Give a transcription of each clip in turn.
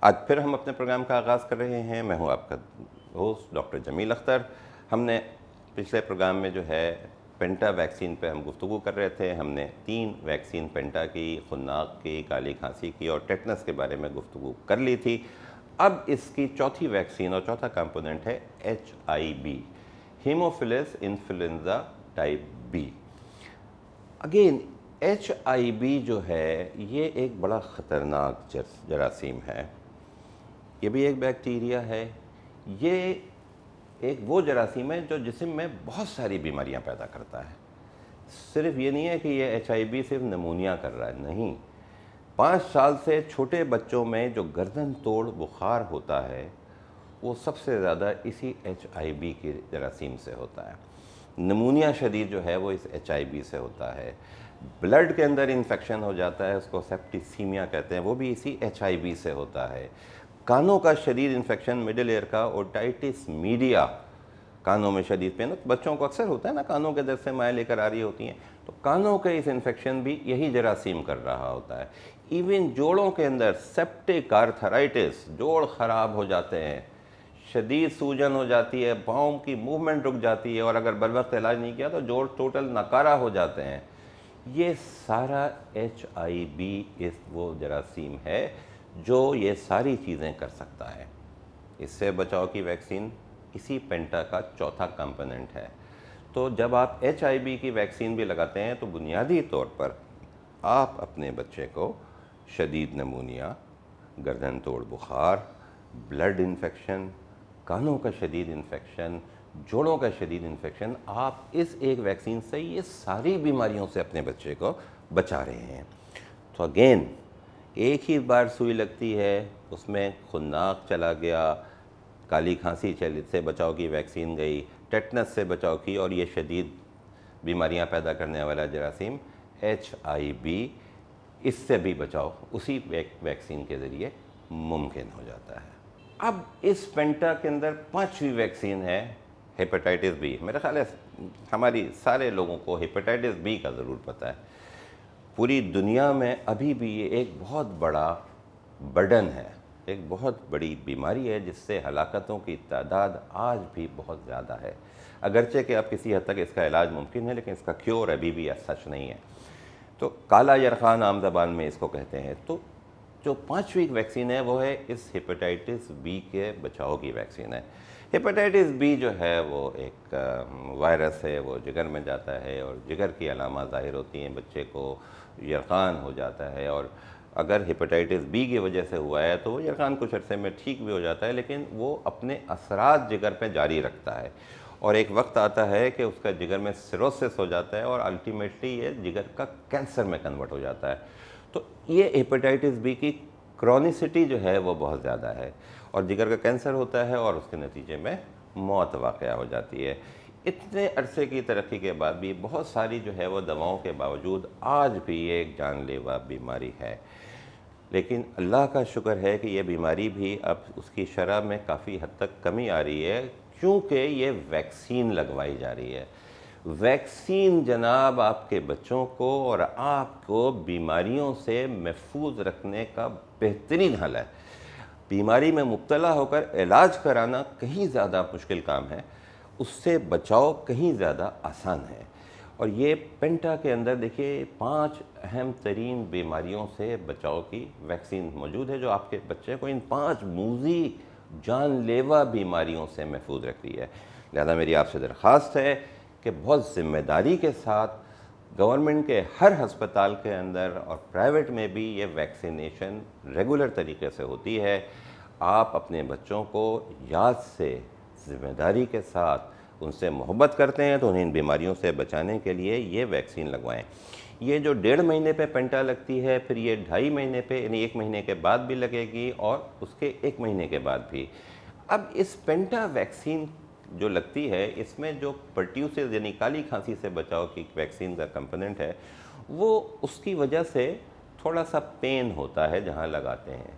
آج پھر ہم اپنے پروگرام کا آغاز کر رہے ہیں. میں ہوں آپ کا ہوسٹ ڈاکٹر جمیل اختر. ہم نے پچھلے پروگرام میں جو ہے پینٹا ویکسین پہ ہم گفتگو کر رہے تھے. ہم نے 3 ویکسین پینٹا کی، خناق کی، کالی کھانسی کی اور ٹیٹنس کے بارے میں گفتگو کر لی تھی. اب اس کی چوتھی ویکسین اور چوتھا کمپوننٹ ہے HIV، Haemophilus influenza type B. Again HIV جو ہے یہ ایک بڑا خطرناک جراثیم ہے. یہ بھی ایک بیکٹیریا ہے. یہ ایک وہ جراثیم ہے جو جسم میں بہت ساری بیماریاں پیدا کرتا ہے. صرف یہ نہیں ہے کہ یہ HIV صرف نمونیا کر رہا ہے، نہیں. 5 سال سے چھوٹے بچوں میں جو گردن توڑ بخار ہوتا ہے وہ سب سے زیادہ اسی HIV کی جراثیم سے ہوتا ہے. نمونیا شدید جو ہے وہ اس HIV سے ہوتا ہے. بلڈ کے اندر انفیکشن ہو جاتا ہے، اس کو سیپٹیسیمیا کہتے ہیں، وہ بھی اسی HIV سے ہوتا ہے. کانوں کا شدید انفیکشن، مڈل ایئر کا اوٹائٹس میڈیا، کانوں میں شدید پین، بچوں کو اکثر ہوتا ہے نا، کانوں کے درد سے مائیں لے کر آ رہی ہوتی ہیں، تو کانوں کے اس انفیکشن بھی یہی جراثیم کر رہا ہوتا ہے. ایون جوڑوں کے اندر سیپٹک آرتھرائٹس، جوڑ خراب ہو جاتے ہیں، شدید سوجن ہو جاتی ہے، پاؤں کی موومنٹ رک جاتی ہے، اور اگر بروقت علاج نہیں کیا تو جوڑ ٹوٹل ناکارہ ہو جاتے ہیں. یہ سارا HIV اس وہ جراثیم ہے جو یہ ساری چیزیں کر سکتا ہے. اس سے بچاؤ کی ویکسین اسی پینٹا کا چوتھا کمپوننٹ ہے. تو جب آپ HIV کی ویکسین بھی لگاتے ہیں تو بنیادی طور پر آپ اپنے بچے کو شدید نمونیا، گردن توڑ بخار، بلڈ انفیکشن، کانوں کا شدید انفیکشن، جوڑوں کا شدید انفیکشن، آپ اس ایک ویکسین سے یہ ساری بیماریوں سے اپنے بچے کو بچا رہے ہیں. تو اگین ایک ہی بار سوئی لگتی ہے، اس میں خناق چلا گیا، کالی کھانسی سے بچاؤ کی ویکسین گئی، ٹیٹنس سے بچاؤ کی، اور یہ شدید بیماریاں پیدا کرنے والا جراثیم HIV، اس سے بھی بچاؤ اسی ویکسین کے ذریعے ممکن ہو جاتا ہے. اب اس پینٹا کے اندر 5ویں ویکسین ہے ہیپاٹائٹس B. میرا خیال ہے ہماری سارے لوگوں کو ہیپاٹائٹس B کا ضرور پتہ ہے. پوری دنیا میں ابھی بھی یہ ایک بہت بڑا برڈن ہے، ایک بہت بڑی بیماری ہے جس سے ہلاکتوں کی تعداد آج بھی بہت زیادہ ہے. اگرچہ کہ اب کسی حد تک اس کا علاج ممکن ہے، لیکن اس کا کیور ابھی بھی سچ نہیں ہے. تو کالا یرخان عام زبان میں اس کو کہتے ہیں. تو جو 5ویں ویکسین ہے وہ ہے اس ہیپاٹائٹس B کے بچاؤ کی ویکسین ہے. ہیپاٹائٹس B جو ہے وہ ایک وائرس ہے، وہ جگر میں جاتا ہے اور جگر کی علامات ظاہر ہوتی ہیں، بچے کو یرقان ہو جاتا ہے. اور اگر ہیپاٹائٹس B کی وجہ سے ہوا ہے تو وہ یرقان کچھ عرصے میں ٹھیک بھی ہو جاتا ہے، لیکن وہ اپنے اثرات جگر پہ جاری رکھتا ہے، اور ایک وقت آتا ہے کہ اس کا جگر میں سیروسس ہو جاتا ہے اور الٹیمیٹلی یہ جگر کا کینسر میں کنورٹ ہو جاتا ہے. تو یہ ہیپاٹائٹس B کی کرونیسٹی جو ہے وہ بہت زیادہ ہے، اور جگر کا کینسر ہوتا ہے اور اس کے نتیجے میں موت واقع ہو جاتی ہے. اتنے عرصے کی ترقی کے بعد بھی بہت ساری جو ہے وہ دواؤں کے باوجود آج بھی یہ ایک جان لیوا بیماری ہے. لیکن اللہ کا شکر ہے کہ یہ بیماری بھی اب اس کی شرح میں کافی حد تک کمی آ رہی ہے، کیونکہ یہ ویکسین لگوائی جا رہی ہے. ویکسین جناب آپ کے بچوں کو اور آپ کو بیماریوں سے محفوظ رکھنے کا بہترین حل ہے. بیماری میں مبتلا ہو کر علاج کرانا کہیں زیادہ مشکل کام ہے، اس سے بچاؤ کہیں زیادہ آسان ہے. اور یہ پینٹا کے اندر دیکھیے 5 اہم ترین بیماریوں سے بچاؤ کی ویکسین موجود ہے جو آپ کے بچے کو ان 5 موذی جان لیوا بیماریوں سے محفوظ رکھتی ہے. لہذا میری آپ سے درخواست ہے کہ بہت ذمہ داری کے ساتھ گورنمنٹ کے ہر ہسپتال کے اندر اور پرائیویٹ میں بھی یہ ویکسینیشن ریگولر طریقے سے ہوتی ہے. آپ اپنے بچوں کو یاد سے، ذمہ داری کے ساتھ ان سے محبت کرتے ہیں تو انہیں ان بیماریوں سے بچانے کے لیے یہ ویکسین لگوائیں. یہ جو 1.5 مہینے پہ پینٹا لگتی ہے، پھر یہ 2.5 مہینے پہ، یعنی 1 مہینے کے بعد بھی لگے گی اور اس کے 1 مہینے کے بعد بھی. اب اس پینٹا ویکسین جو لگتی ہے، اس میں جو پرٹیوسز یعنی کالی کھانسی سے بچاؤ کی ویکسین کا کمپوننٹ ہے، وہ اس کی وجہ سے تھوڑا سا پین ہوتا ہے جہاں لگاتے ہیں،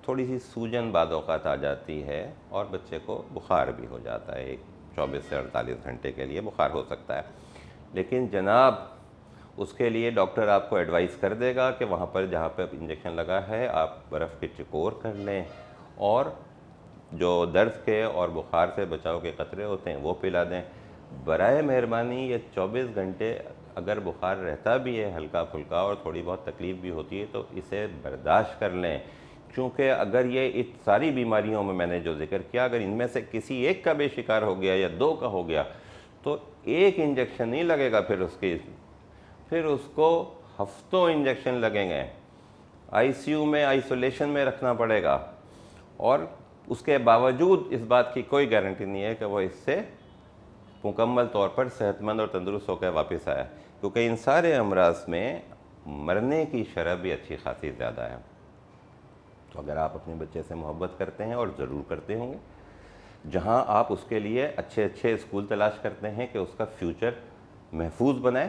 تھوڑی سی سوجن بعض اوقات آ جاتی ہے، اور بچے کو بخار بھی ہو جاتا ہے. 24 سے 48 گھنٹے کے لیے بخار ہو سکتا ہے. لیکن جناب اس کے لیے ڈاکٹر آپ کو ایڈوائز کر دے گا کہ وہاں پر جہاں پہ انجیکشن لگا ہے آپ برف کے چکور کر لیں، اور جو درد کے اور بخار سے بچاؤ کے قطرے ہوتے ہیں وہ پلا دیں۔ برائے مہربانی یہ 24 گھنٹے اگر بخار رہتا بھی ہے ہلکا پھلکا اور تھوڑی بہت تکلیف بھی ہوتی ہے تو اسے برداشت کر لیں، چونکہ اگر یہ اس ساری بیماریوں میں نے جو ذکر کیا اگر ان میں سے کسی ایک کا بھی شکار ہو گیا یا 2 کا ہو گیا تو ایک انجیکشن نہیں لگے گا، پھر اس کو ہفتوں انجیکشن لگیں گے، آئی سی یو میں آئسولیشن میں رکھنا پڑے گا، اور اس کے باوجود اس بات کی کوئی گارنٹی نہیں ہے کہ وہ اس سے مکمل طور پر صحت مند اور تندرست ہو کے واپس آیا، کیونکہ ان سارے امراض میں مرنے کی شرح بھی اچھی خاصی زیادہ ہے۔ تو اگر آپ اپنے بچے سے محبت کرتے ہیں اور ضرور کرتے ہوں گے، جہاں آپ اس کے لیے اچھے اسکول تلاش کرتے ہیں کہ اس کا فیوچر محفوظ بنائے،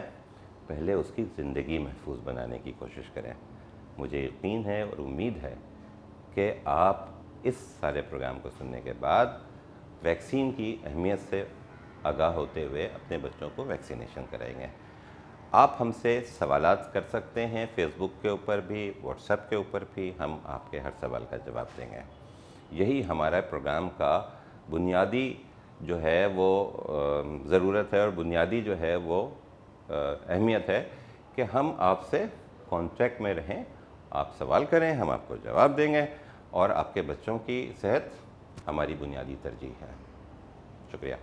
پہلے اس کی زندگی محفوظ بنانے کی کوشش کریں۔ مجھے یقین ہے اور امید ہے کہ آپ اس سارے پروگرام کو سننے کے بعد ویکسین کی اہمیت سے آگاہ ہوتے ہوئے اپنے بچوں کو ویکسینیشن کرائیں گے۔ آپ ہم سے سوالات کر سکتے ہیں، فیس بک کے اوپر بھی، واٹس ایپ کے اوپر بھی، ہم آپ کے ہر سوال کا جواب دیں گے۔ یہی ہمارا پروگرام کا بنیادی جو ہے وہ ضرورت ہے اور بنیادی جو ہے وہ اہمیت ہے کہ ہم آپ سے کانٹیکٹ میں رہیں، آپ سوال کریں، ہم آپ کو جواب دیں گے، اور آپ کے بچوں کی صحت ہماری بنیادی ترجیح ہے۔ شکریہ۔